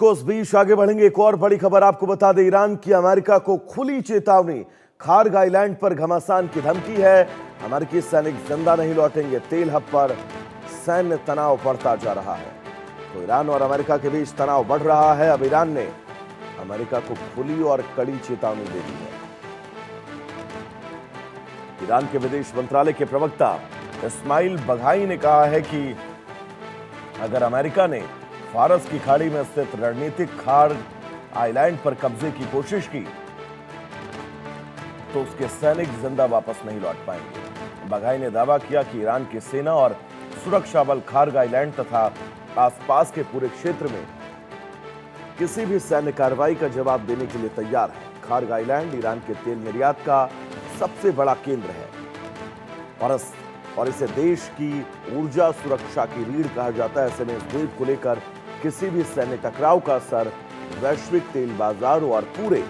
को उस बीच आगे बढ़ेंगे। एक और बड़ी खबर आपको बता दें, ईरान की अमेरिका को खुली चेतावनी, खार्ग आइलैंड पर घमासान की धमकी है। अमेरिकी सैनिक जिंदा नहीं लौटेंगे। तेल हब पर सैन्य तनाव बढ़ता जा रहा है। तो ईरान और अमेरिका के बीच तनाव बढ़ रहा है। अब ईरान ने अमेरिका को खुली और कड़ी चेतावनी दे दी है। ईरान के विदेश मंत्रालय के प्रवक्ता इस्माइल बघाई ने कहा है कि अगर अमेरिका ने फारस की खाड़ी में स्थित रणनीतिक खार्ग आइलैंड पर कब्जे की कोशिश की तो उसके सैनिक जिंदा वापस नहीं लौट पाएंगे। बघाई ने दावा किया कि ईरान की सेना और सुरक्षा बल खार्ग आइलैंड तथा आसपास के पूरे क्षेत्र में किसी भी सैन्य कार्रवाई का जवाब देने के लिए तैयार है। खार्ग आइलैंड ईरान के तेल निर्यात का सबसे बड़ा केंद्र है और इसे देश की ऊर्जा सुरक्षा की रीढ़ कहा जाता है। ऐसे में इस द्वीप को लेकर किसी भी सैन्य टकराव का असर वैश्विक तेल बाजारों और पूरे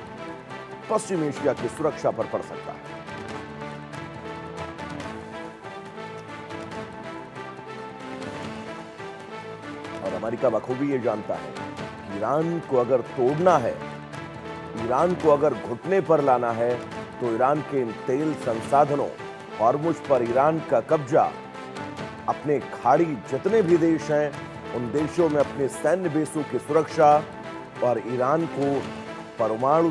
पश्चिम एशिया की सुरक्षा पर पड़ सकता है। और अमेरिका बखूबी ये जानता है कि ईरान को अगर तोड़ना है, ईरान को अगर घुटने पर लाना है, तो ईरान के इन तेल संसाधनों हॉर्मुज पर ईरान का कब्जा, अपने खाड़ी जितने भी देश हैं उन देशों में अपने सैन्य बेसों की सुरक्षा और ईरान को परमाणु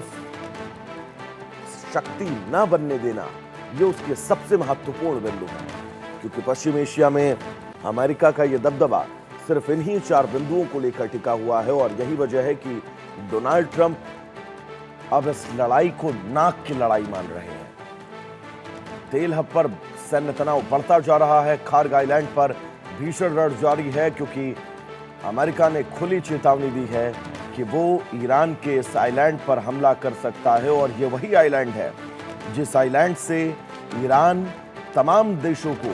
शक्ति न बनने देना, ये उसके सबसे महत्वपूर्ण बिंदु है। क्योंकि पश्चिम एशिया में अमेरिका का यह दबदबा सिर्फ इन्हीं 4 बिंदुओं को लेकर टिका हुआ है और यही वजह है कि डोनाल्ड ट्रंप अब इस लड़ाई को नाक की लड़ाई मान रहे हैं। तेल हब पर सैन्य तनाव बढ़ता जा रहा है। खार्ग आइलैंड पर भीषण रण जारी है क्योंकि अमेरिका ने खुली चेतावनी दी है कि वो ईरान के इस आइलैंड पर हमला कर सकता है और ये वही आइलैंड है जिस आइलैंड से ईरान तमाम देशों को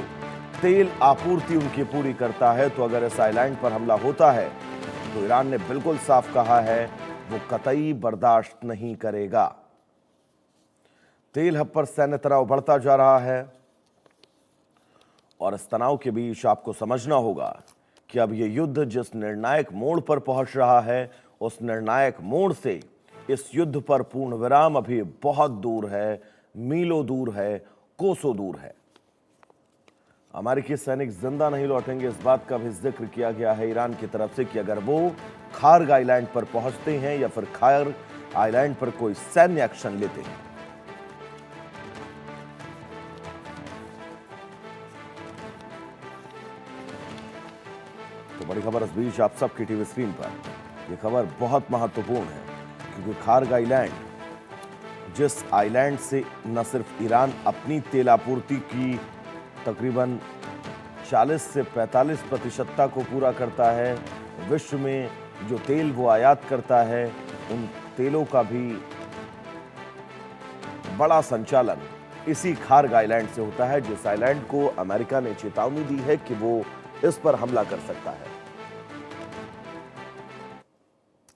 तेल आपूर्ति उनकी पूरी करता है। तो अगर इस आइलैंड पर हमला होता है तो ईरान ने बिल्कुल साफ कहा है वो कतई बर्दाश्त नहीं करेगा। तेल हब पर सैन्य तनाव बढ़ता जा रहा है और इस तनाव के बीच आपको समझना होगा कि अब यह युद्ध जिस निर्णायक मोड़ पर पहुंच रहा है, उस निर्णायक मोड़ से इस युद्ध पर पूर्ण विराम अभी बहुत दूर है, मीलों दूर है, कोसों दूर है। अमेरिकी सैनिक जिंदा नहीं लौटेंगे, इस बात का भी जिक्र किया गया है ईरान की तरफ से कि अगर वो खार्ग आइलैंड पर पहुंचते हैं या फिर खार्ग आइलैंड पर कोई सैन्य एक्शन लेते हैं। तो बड़ी खबर इस बीच आप सबकी टीवी स्क्रीन पर, यह खबर बहुत महत्वपूर्ण है क्योंकि खार्ग आइलैंड, जिस आइलैंड से न सिर्फ ईरान अपनी तेल आपूर्ति की तकरीबन 40 से 45% को पूरा करता है, विश्व में जो तेल वो आयात करता है उन तेलों का भी बड़ा संचालन इसी खार्ग आइलैंड से होता है, जिस आइलैंड को अमेरिका ने चेतावनी दी है कि वो इस पर हमला कर सकता है।